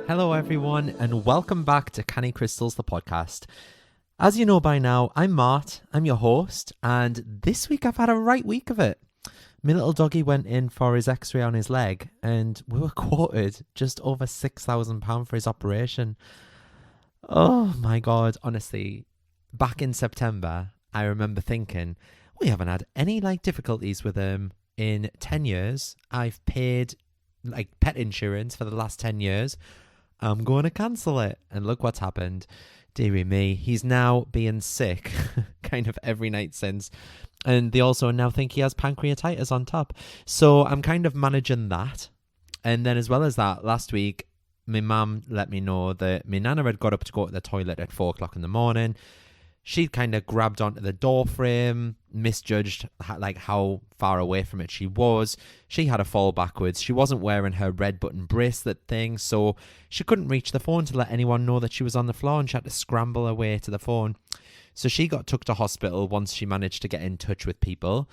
Hello everyone and welcome back to Canny Crystals, the podcast. As you know by now, I'm Mart, I'm your host, and this week I've had a right week of it. My little doggy went in for his x-ray on his leg and we were quoted just over £6,000 for his operation. Oh my god, honestly, back in September, I remember thinking, we haven't had any difficulties with him in 10 years. I've paid pet insurance for the last 10 years. I'm going to cancel it. And look what's happened. Dearie me, he's now being sick kind of every night since. And they also now think he has pancreatitis on top. So I'm kind of managing that. And then as well as that, last week, my mum let me know that my nana had got up to go to the toilet at 4 o'clock in the morning. She'd kind of grabbed onto the door frame, misjudged how far away from it she was. She had a fall backwards. She wasn't wearing her red button bracelet thing, so she couldn't reach the phone to let anyone know that she was on the floor, and she had to scramble her way to the phone. So she got took to hospital once she managed to get in touch with people.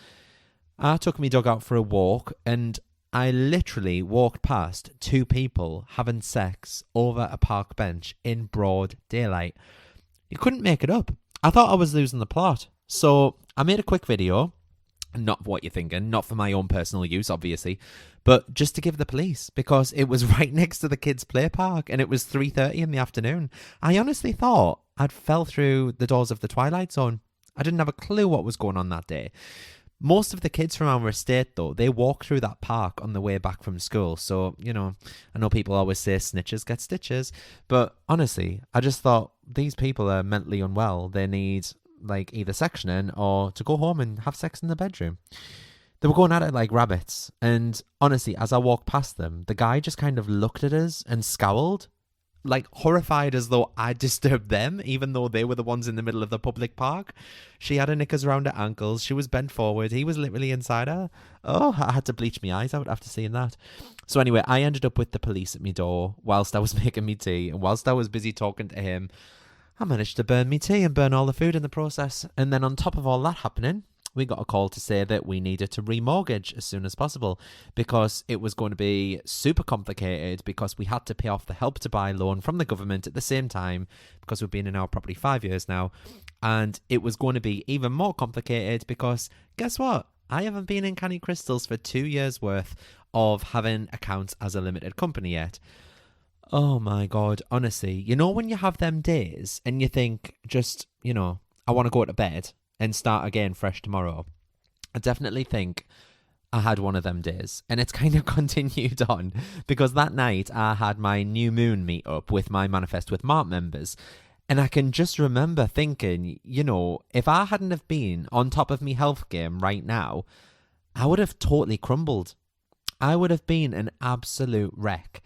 I took my dog out for a walk, and I literally walked past 2 people having sex over a park bench in broad daylight. You couldn't make it up. I thought I was losing the plot. So I made a quick video, not what you're thinking, not for my own personal use, obviously, but just to give the police, because it was right next to the kids' play park and it was 3:30 in the afternoon. I honestly thought I'd fell through the doors of the Twilight Zone. I didn't have a clue what was going on that day. Most of the kids from our estate, though, they walk through that park on the way back from school. So, I know people always say snitches get stitches. But honestly, I just thought these people are mentally unwell. They need, either sectioning or to go home and have sex in the bedroom. They were going at it like rabbits. And honestly, as I walked past them, the guy just kind of looked at us and scowled. Horrified as though I disturbed them, even though they were the ones in the middle of the public park. She had her knickers around her ankles. She was bent forward. He was literally inside her. Oh, I had to bleach my eyes out after seeing that. So anyway, I ended up with the police at my door whilst I was making me tea. And whilst I was busy talking to him, I managed to burn me tea and burn all the food in the process. And then on top of all that happening, we got a call to say that we needed to remortgage as soon as possible because it was going to be super complicated because we had to pay off the Help to Buy loan from the government at the same time because we've been in our property 5 years now. And it was going to be even more complicated because guess what? I haven't been in Canny Crystals for 2 years worth of having accounts as a limited company yet. Oh my God, honestly, when you have them days and you think I want to go to bed and start again fresh tomorrow. I definitely think I had one of them days. And it's kind of continued on because that night I had my new moon meet up with my Manifest with Mart members. And I can just remember thinking, if I hadn't have been on top of me health game right now, I would have totally crumbled. I would have been an absolute wreck.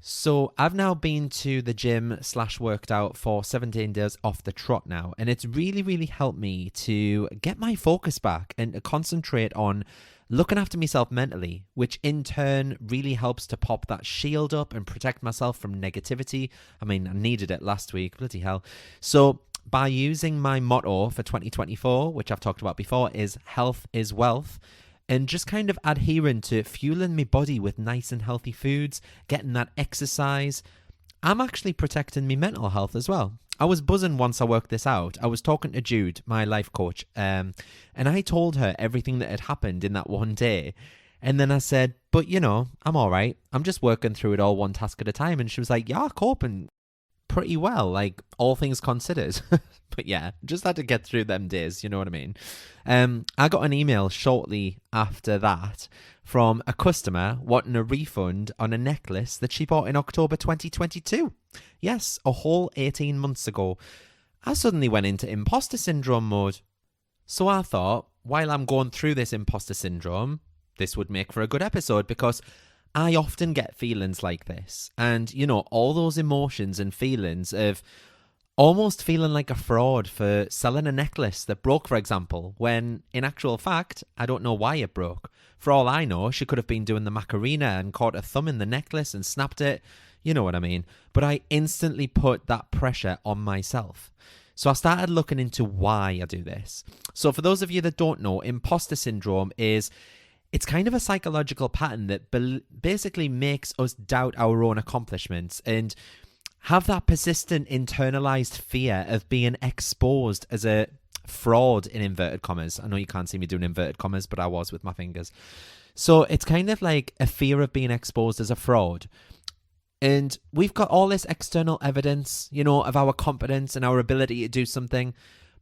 So I've now been to the gym / worked out for 17 days off the trot now. And it's really, really helped me to get my focus back and to concentrate on looking after myself mentally, which in turn really helps to pop that shield up and protect myself from negativity. I mean, I needed it last week, bloody hell. So by using my motto for 2024, which I've talked about before, is health is wealth. And just kind of adhering to fueling my body with nice and healthy foods, getting that exercise, I'm actually protecting my mental health as well. I was buzzing once I worked this out. I was talking to Jude, my life coach, and I told her everything that had happened in that one day. And then I said, but I'm all right. I'm just working through it all one task at a time. And she was like, yeah, coping pretty well, all things considered. But yeah, just had to get through them days, you know what I mean? I got an email shortly after that from a customer wanting a refund on a necklace that she bought in October 2022. Yes, a whole 18 months ago. I suddenly went into imposter syndrome mode. So I thought, while I'm going through this imposter syndrome, this would make for a good episode because I often get feelings like this. And, all those emotions and feelings of almost feeling like a fraud for selling a necklace that broke, for example, when in actual fact, I don't know why it broke. For all I know, she could have been doing the Macarena and caught a thumb in the necklace and snapped it. You know what I mean? But I instantly put that pressure on myself. So I started looking into why I do this. So for those of you that don't know, imposter syndrome is It's kind of a psychological pattern that basically makes us doubt our own accomplishments and have that persistent internalized fear of being exposed as a fraud, in inverted commas. I know you can't see me doing inverted commas, but I was with my fingers. So it's kind of like a fear of being exposed as a fraud. And we've got all this external evidence, of our competence and our ability to do something.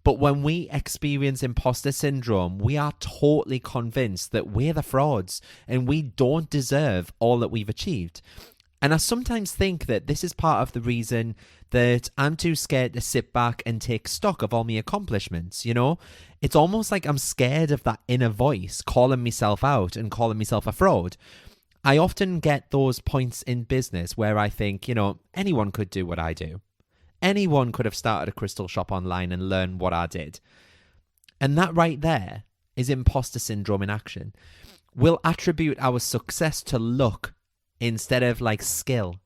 But when we experience imposter syndrome, we are totally convinced that we're the frauds and we don't deserve all that we've achieved. And I sometimes think that this is part of the reason that I'm too scared to sit back and take stock of all my accomplishments, It's almost like I'm scared of that inner voice calling myself out and calling myself a fraud. I often get those points in business where I think, anyone could do what I do. Anyone could have started a crystal shop online and learned what I did. And that right there is imposter syndrome in action. We'll attribute our success to luck instead of skill.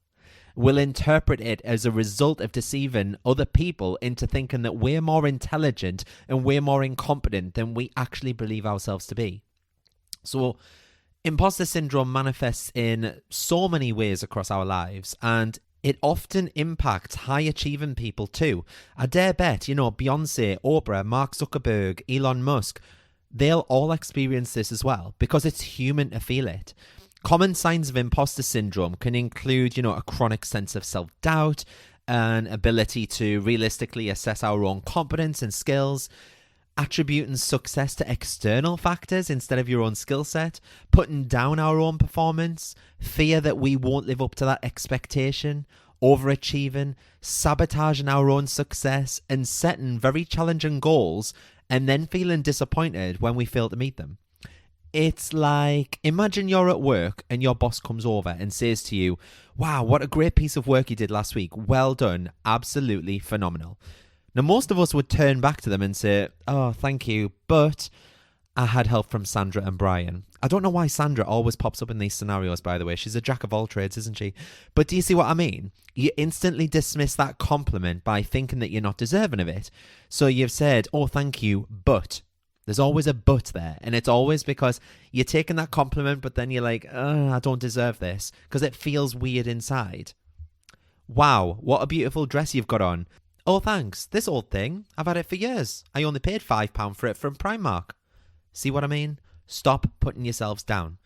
We'll interpret it as a result of deceiving other people into thinking that we're more intelligent and we're more incompetent than we actually believe ourselves to be. So imposter syndrome manifests in so many ways across our lives, and it often impacts high-achieving people too. I dare bet, Beyonce, Oprah, Mark Zuckerberg, Elon Musk, they'll all experience this as well because it's human to feel it. Common signs of imposter syndrome can include, a chronic sense of self-doubt, an ability to realistically assess our own competence and skills, attributing success to external factors instead of your own skill set, putting down our own performance, fear that we won't live up to that expectation, overachieving, sabotaging our own success, and setting very challenging goals and then feeling disappointed when we fail to meet them. It's like, imagine you're at work and your boss comes over and says to you, "Wow, what a great piece of work you did last week. Well done. Absolutely phenomenal." Now, most of us would turn back to them and say, "Oh, thank you, but I had help from Sandra and Brian." I don't know why Sandra always pops up in these scenarios, by the way. She's a jack of all trades, isn't she? But do you see what I mean? You instantly dismiss that compliment by thinking that you're not deserving of it. So you've said, "Oh, thank you, but..." There's always a but there. And it's always because you're taking that compliment, but then you're like, "Oh, I don't deserve this," because it feels weird inside. "Wow, what a beautiful dress you've got on." "Oh, thanks. This old thing, I've had it for years. I only paid £5 for it from Primark." See what I mean? Stop putting yourselves down.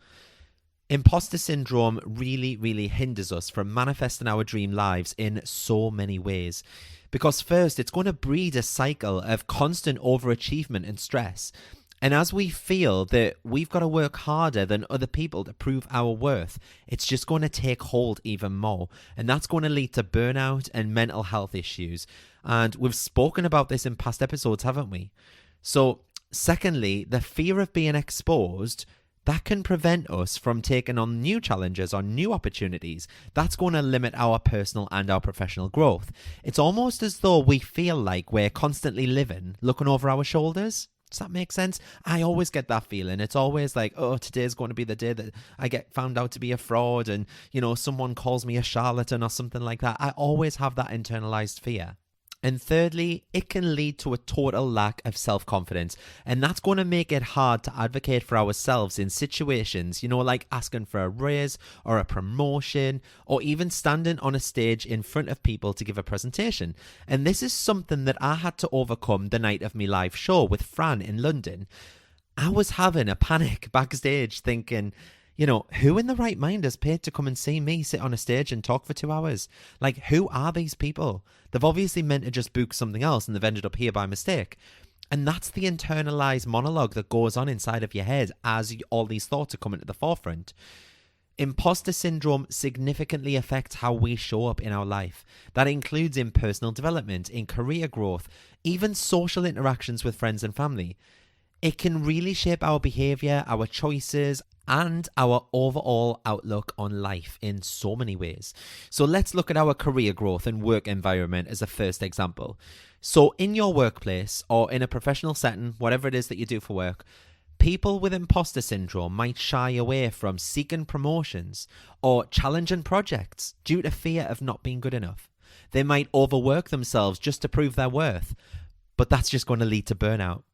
Imposter syndrome really, really hinders us from manifesting our dream lives in so many ways. Because first, it's going to breed a cycle of constant overachievement and stress. And as we feel that we've got to work harder than other people to prove our worth, it's just going to take hold even more. And that's going to lead to burnout and mental health issues. And we've spoken about this in past episodes, haven't we? So, secondly, the fear of being exposed, that can prevent us from taking on new challenges or new opportunities. That's going to limit our personal and our professional growth. It's almost as though we feel like we're constantly living, looking over our shoulders. Does that make sense? I always get that feeling. It's always like, "Oh, today's going to be the day that I get found out to be a fraud and, someone calls me a charlatan or something like that." I always have that internalized fear. And thirdly, it can lead to a total lack of self-confidence. And that's going to make it hard to advocate for ourselves in situations, like asking for a raise or a promotion, or even standing on a stage in front of people to give a presentation. And this is something that I had to overcome the night of my live show with Fran in London. I was having a panic backstage thinking, who in the right mind is paid to come and see me sit on a stage and talk for 2 hours? Like, who are these people? They've obviously meant to just book something else and they've ended up here by mistake. And that's the internalized monologue that goes on inside of your head as all these thoughts are coming to the forefront. Imposter syndrome significantly affects how we show up in our life. That includes in personal development, in career growth, even social interactions with friends and family. It can really shape our behavior, our choices, and our overall outlook on life in so many ways. So let's look at our career growth and work environment as a first example. So in your workplace or in a professional setting, whatever it is that you do for work, people with imposter syndrome might shy away from seeking promotions or challenging projects due to fear of not being good enough. They might overwork themselves just to prove their worth, but that's just going to lead to burnout.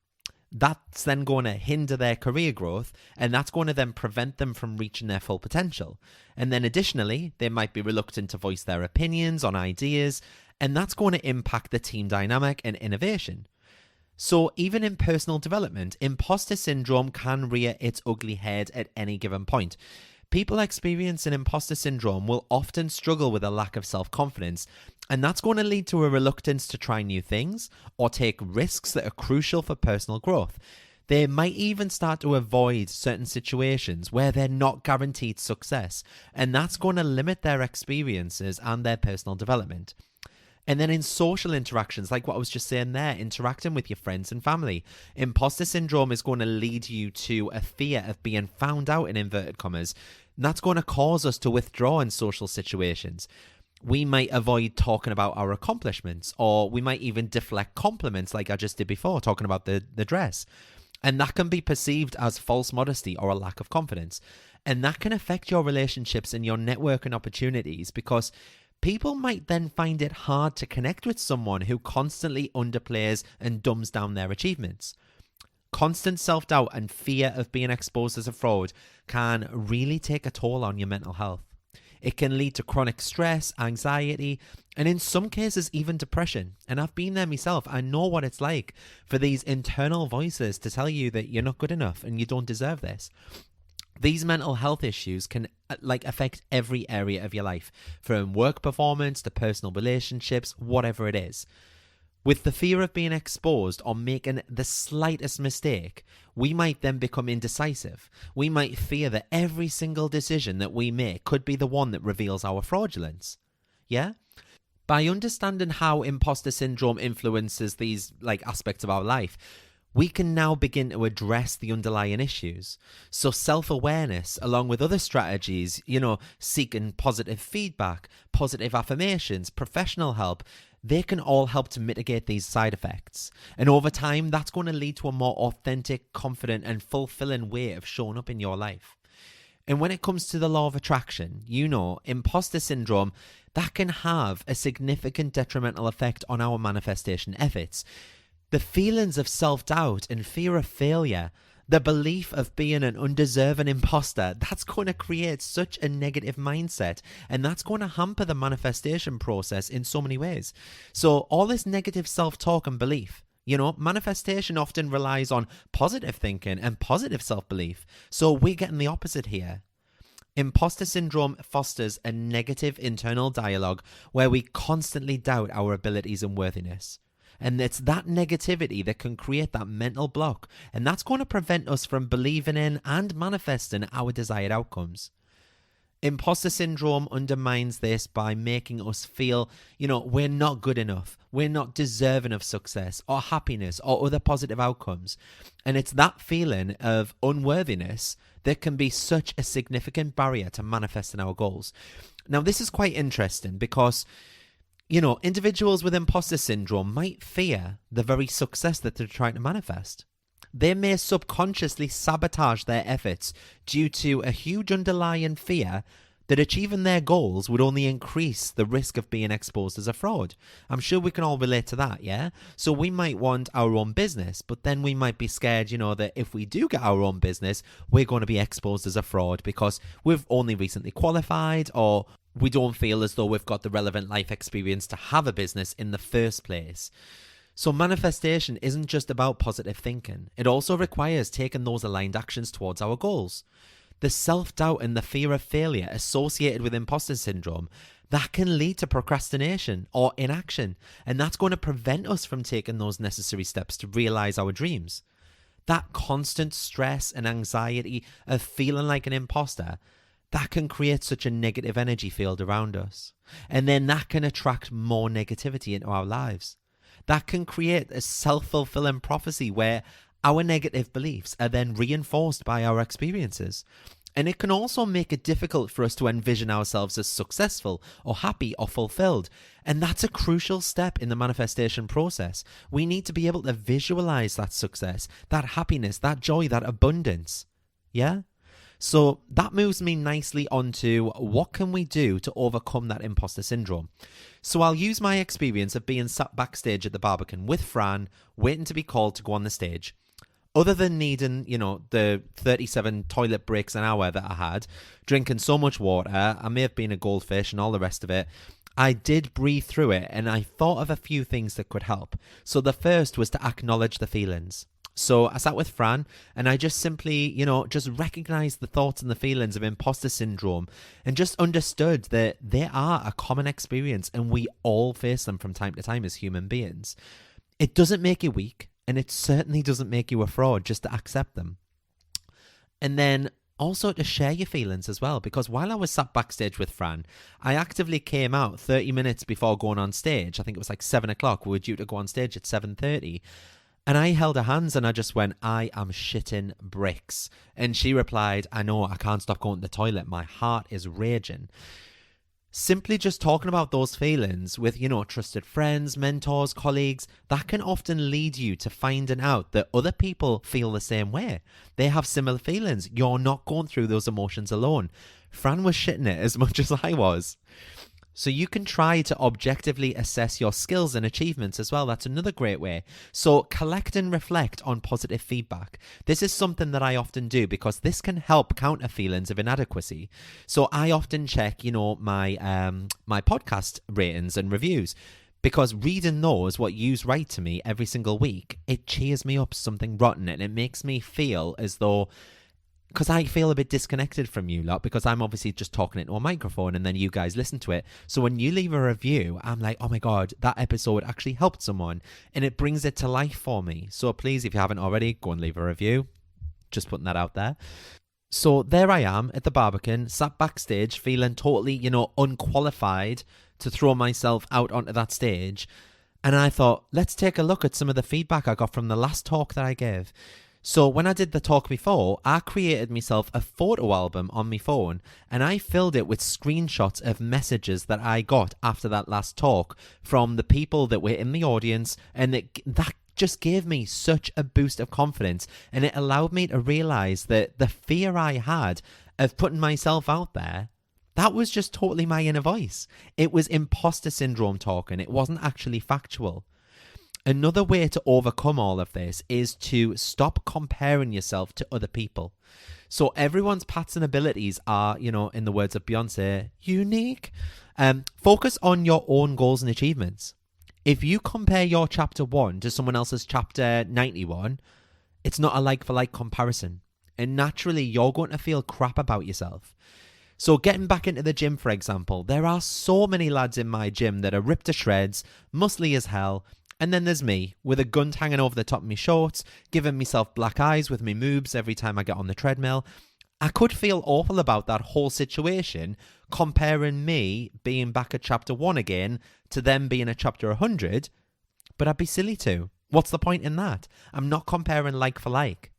That's then going to hinder their career growth, and that's going to then prevent them from reaching their full potential. And then additionally, they might be reluctant to voice their opinions on ideas, and that's going to impact the team dynamic and innovation. So even in personal development, imposter syndrome can rear its ugly head at any given point. People experiencing imposter syndrome will often struggle with a lack of self-confidence, and that's going to lead to a reluctance to try new things or take risks that are crucial for personal growth. They might even start to avoid certain situations where they're not guaranteed success, and that's going to limit their experiences and their personal development. And then in social interactions, like what I was just saying there, interacting with your friends and family, imposter syndrome is going to lead you to a fear of being found out, in inverted commas. And that's going to cause us to withdraw in social situations. We might avoid talking about our accomplishments, or we might even deflect compliments like I just did before, talking about the dress. And that can be perceived as false modesty or a lack of confidence. And that can affect your relationships and your networking opportunities, because people might then find it hard to connect with someone who constantly underplays and dumbs down their achievements. Constant self-doubt and fear of being exposed as a fraud can really take a toll on your mental health. It can lead to chronic stress, anxiety, and in some cases even depression. And I've been there myself. I know what it's like for these internal voices to tell you that you're not good enough and you don't deserve this. These mental health issues can affect every area of your life, from work performance to personal relationships, whatever it is. With the fear of being exposed or making the slightest mistake, we might then become indecisive. We might fear that every single decision that we make could be the one that reveals our fraudulence. Yeah? By understanding how imposter syndrome influences these aspects of our life, we can now begin to address the underlying issues. So self-awareness, along with other strategies, seeking positive feedback, positive affirmations, professional help, they can all help to mitigate these side effects. And over time, that's going to lead to a more authentic, confident, and fulfilling way of showing up in your life. And when it comes to the law of attraction, imposter syndrome, that can have a significant detrimental effect on our manifestation efforts. The feelings of self-doubt and fear of failure, the belief of being an undeserving imposter, that's going to create such a negative mindset, and that's going to hamper the manifestation process in so many ways. So all this negative self-talk and belief, manifestation often relies on positive thinking and positive self-belief. So we're getting the opposite here. Imposter syndrome fosters a negative internal dialogue where we constantly doubt our abilities and worthiness. And it's that negativity that can create that mental block. And that's going to prevent us from believing in and manifesting our desired outcomes. Imposter syndrome undermines this by making us feel, we're not good enough. We're not deserving of success or happiness or other positive outcomes. And it's that feeling of unworthiness that can be such a significant barrier to manifesting our goals. Now, this is quite interesting because individuals with imposter syndrome might fear the very success that they're trying to manifest. They may subconsciously sabotage their efforts due to a huge underlying fear that achieving their goals would only increase the risk of being exposed as a fraud. I'm sure we can all relate to that, yeah? So we might want our own business, but then we might be scared, that if we do get our own business, we're going to be exposed as a fraud because we've only recently qualified, or we don't feel as though we've got the relevant life experience to have a business in the first place. So manifestation isn't just about positive thinking. It also requires taking those aligned actions towards our goals. The self-doubt and the fear of failure associated with imposter syndrome, that can lead to procrastination or inaction, and that's going to prevent us from taking those necessary steps to realize our dreams. That constant stress and anxiety of feeling like an imposter, that can create such a negative energy field around us. And then that can attract more negativity into our lives. That can create a self-fulfilling prophecy where our negative beliefs are then reinforced by our experiences. And it can also make it difficult for us to envision ourselves as successful or happy or fulfilled. And that's a crucial step in the manifestation process. We need to be able to visualize that success, that happiness, that joy, that abundance. Yeah? So that moves me nicely onto what can we do to overcome that imposter syndrome. So I'll use my experience of being sat backstage at the Barbican with Fran, waiting to be called to go on the stage. Other than needing, the 37 toilet breaks an hour that I had, drinking so much water, I may have been a goldfish and all the rest of it, I did breathe through it and I thought of a few things that could help. So the first was to acknowledge the feelings. So I sat with Fran and I just simply, just recognized the thoughts and the feelings of imposter syndrome and just understood that they are a common experience and we all face them from time to time as human beings. It doesn't make you weak and it certainly doesn't make you a fraud just to accept them. And then also to share your feelings as well, because while I was sat backstage with Fran, I actively came out 30 minutes before going on stage. I think it was like 7 o'clock. We were due to go on stage at 7:30. And I held her hands and I just went, I am shitting bricks. And she replied, I know, I can't stop going to the toilet. My heart is raging. Simply just talking about those feelings with, trusted friends, mentors, colleagues, that can often lead you to finding out that other people feel the same way. They have similar feelings. You're not going through those emotions alone. Fran was shitting it as much as I was. So you can try to objectively assess your skills and achievements as well. That's another great way. So collect and reflect on positive feedback. This is something that I often do because this can help counter feelings of inadequacy. So I often check, my podcast ratings and reviews, because reading those, what you write to me every single week, it cheers me up something rotten and it makes me feel as though, because I feel a bit disconnected from you lot, because I'm obviously just talking into a microphone and then you guys listen to it. So when you leave a review, I'm like, oh my God, that episode actually helped someone and it brings it to life for me. So please, if you haven't already, go and leave a review. Just putting that out there. So there I am at the Barbican, sat backstage, feeling totally, unqualified to throw myself out onto that stage. And I thought, let's take a look at some of the feedback I got from the last talk that I gave. So when I did the talk before, I created myself a photo album on my phone and I filled it with screenshots of messages that I got after that last talk from the people that were in the audience, and that just gave me such a boost of confidence, and it allowed me to realize that the fear I had of putting myself out there, that was just totally my inner voice. It was imposter syndrome talking. It wasn't actually factual. Another way to overcome all of this is to stop comparing yourself to other people. So everyone's paths and abilities are, in the words of Beyonce, unique. Focus on your own goals and achievements. If you compare your chapter 1 to someone else's chapter 91, it's not a like-for-like comparison. And naturally, you're going to feel crap about yourself. So getting back into the gym, for example, there are so many lads in my gym that are ripped to shreds, muscly as hell. And then there's me, with a gun hanging over the top of my shorts, giving myself black eyes with my moobs every time I get on the treadmill. I could feel awful about that whole situation, comparing me being back at chapter 1 again to them being at chapter 100, but I'd be silly to. What's the point in that? I'm not comparing like for like.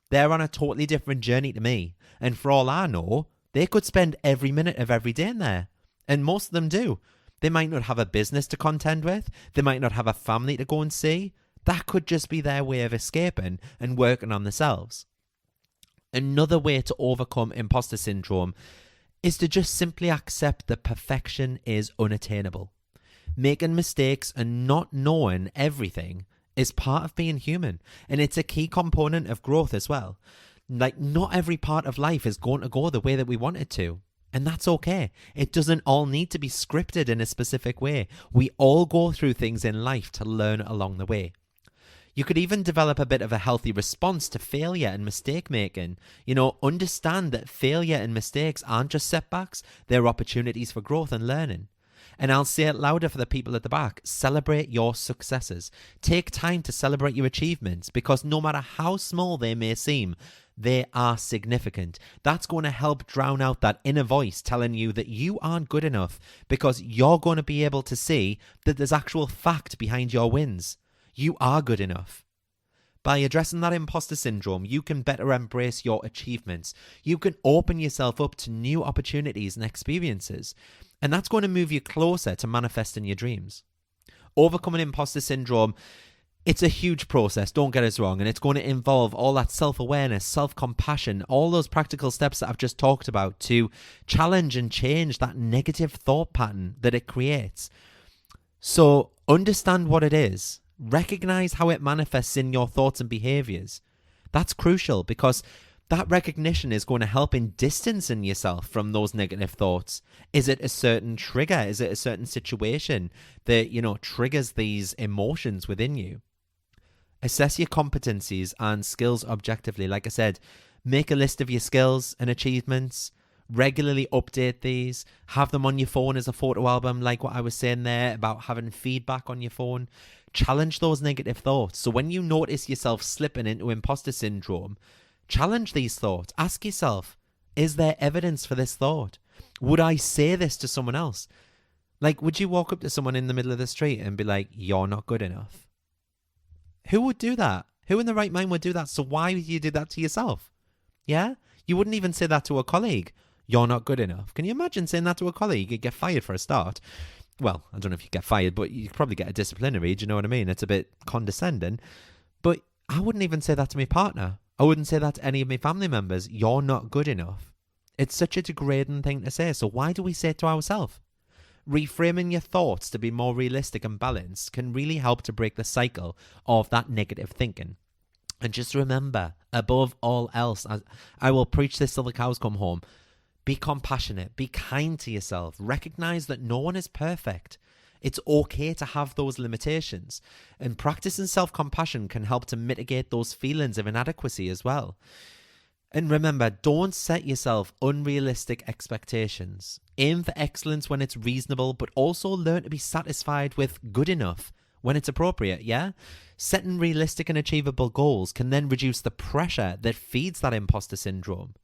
They're on a totally different journey to me, and for all I know, they could spend every minute of every day in there, and most of them do. They might not have a business to contend with. They might not have a family to go and see. That could just be their way of escaping and working on themselves. Another way to overcome imposter syndrome is to just simply accept that perfection is unattainable. Making mistakes and not knowing everything is part of being human, and it's a key component of growth as well. Like, not every part of life is going to go the way that we want it to. And that's okay. It doesn't all need to be scripted in a specific way. We all go through things in life to learn along the way. You could even develop a bit of a healthy response to failure and mistake making. Understand that failure and mistakes aren't just setbacks, they're opportunities for growth and learning. And I'll say it louder for the people at the back, celebrate your successes. Take time to celebrate your achievements, because no matter how small they may seem, they are significant. That's going to help drown out that inner voice telling you that you aren't good enough, because you're going to be able to see that there's actual fact behind your wins. You are good enough. By addressing that imposter syndrome, you can better embrace your achievements. You can open yourself up to new opportunities and experiences. And that's going to move you closer to manifesting your dreams. Overcoming imposter syndrome, it's a huge process, don't get us wrong, and it's going to involve all that self-awareness, self-compassion, all those practical steps that I've just talked about to challenge and change that negative thought pattern that it creates. So understand what it is. Recognize how it manifests in your thoughts and behaviors. That's crucial because that recognition is going to help in distancing yourself from those negative thoughts. Is it a certain trigger? Is it a certain situation that, triggers these emotions within you? Assess your competencies and skills objectively. Like I said, make a list of your skills and achievements. Regularly update these. Have them on your phone as a photo album, like what I was saying there about having feedback on your phone. Challenge those negative thoughts. So when you notice yourself slipping into imposter syndrome, challenge these thoughts. Ask yourself, is there evidence for this thought? Would I say this to someone else? Like, would you walk up to someone in the middle of the street and be like, you're not good enough? Who would do that? Who in the right mind would do that? So why would you do that to yourself? Yeah? You wouldn't even say that to a colleague. You're not good enough. Can you imagine saying that to a colleague? You'd get fired for a start. Well, I don't know if you get fired, but you'd probably get a disciplinary. Do you know what I mean? It's a bit condescending. But I wouldn't even say that to my partner. I wouldn't say that to any of my family members. You're not good enough. It's such a degrading thing to say. So why do we say it to ourselves? Reframing your thoughts to be more realistic and balanced can really help to break the cycle of that negative thinking. And just remember, above all else, I will preach this till the cows come home, be compassionate, be kind to yourself, recognize that no one is perfect. It's okay to have those limitations, and practicing self-compassion can help to mitigate those feelings of inadequacy as well. And remember, don't set yourself unrealistic expectations. Aim for excellence when it's reasonable, but also learn to be satisfied with good enough when it's appropriate, yeah? Setting realistic and achievable goals can then reduce the pressure that feeds that imposter syndrome.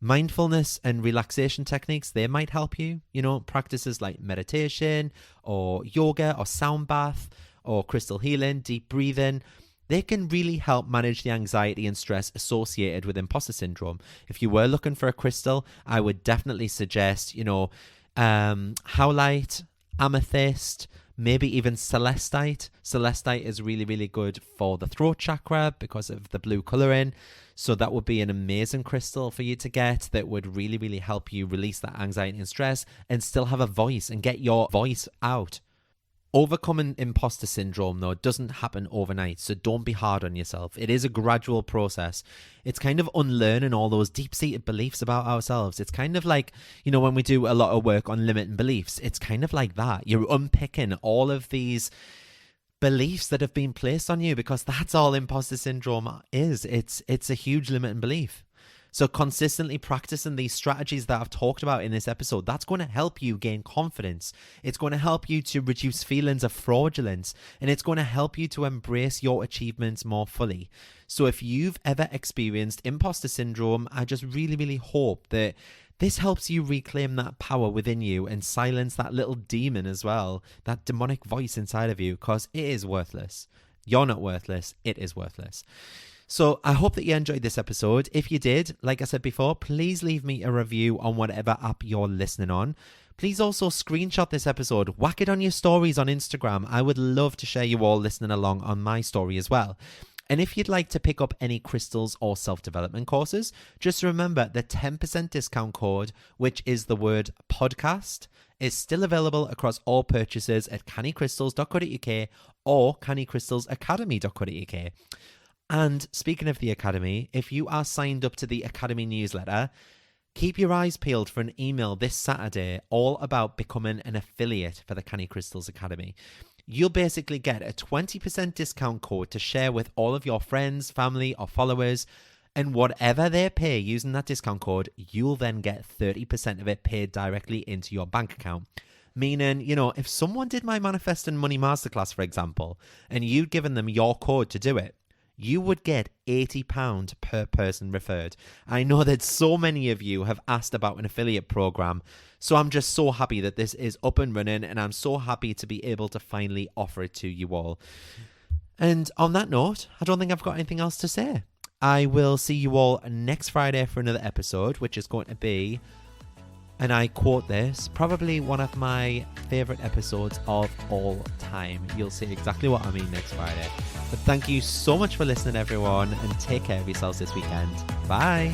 Mindfulness and relaxation techniques, they might help you. Practices like meditation or yoga or sound bath or crystal healing, deep breathing, they can really help manage the anxiety and stress associated with imposter syndrome. If you were looking for a crystal, I would definitely suggest, howlite, amethyst, maybe even celestite. Celestite is really, really good for the throat chakra because of the blue colouring. So that would be an amazing crystal for you to get that would really, really help you release that anxiety and stress and still have a voice and get your voice out. Overcoming imposter syndrome, though, doesn't happen overnight, so don't be hard on yourself. It is a gradual process. It's kind of unlearning all those deep-seated beliefs about ourselves. It's kind of like, when we do a lot of work on limiting beliefs, it's kind of like that. You're unpicking all of these beliefs that have been placed on you because that's all imposter syndrome is. It's a huge limiting belief. So consistently practicing these strategies that I've talked about in this episode, that's going to help you gain confidence. It's going to help you to reduce feelings of fraudulence, and it's going to help you to embrace your achievements more fully. So if you've ever experienced imposter syndrome, I just really, really hope that this helps you reclaim that power within you and silence that little demon as well, that demonic voice inside of you, because it is worthless. You're not worthless. It is worthless. So I hope that you enjoyed this episode. If you did, like I said before, please leave me a review on whatever app you're listening on. Please also screenshot this episode, whack it on your stories on Instagram. I would love to share you all listening along on my story as well. And if you'd like to pick up any crystals or self-development courses, just remember the 10% discount code, which is the word podcast, is still available across all purchases at cannycrystals.co.uk or cannycrystalsacademy.co.uk. And speaking of the Academy, if you are signed up to the Academy newsletter, keep your eyes peeled for an email this Saturday all about becoming an affiliate for the Canny Crystals Academy. You'll basically get a 20% discount code to share with all of your friends, family, or followers. And whatever they pay using that discount code, you'll then get 30% of it paid directly into your bank account. Meaning, if someone did my Manifesting Money Masterclass, for example, and you'd given them your code to do it, you would get £80 per person referred. I know that so many of you have asked about an affiliate program, so I'm just so happy that this is up and running, and I'm so happy to be able to finally offer it to you all. And on that note, I don't think I've got anything else to say. I will see you all next Friday for another episode, which is going to be, and I quote this, probably one of my favourite episodes of all time. You'll see exactly what I mean next Friday. But thank you so much for listening, everyone, and take care of yourselves this weekend. Bye.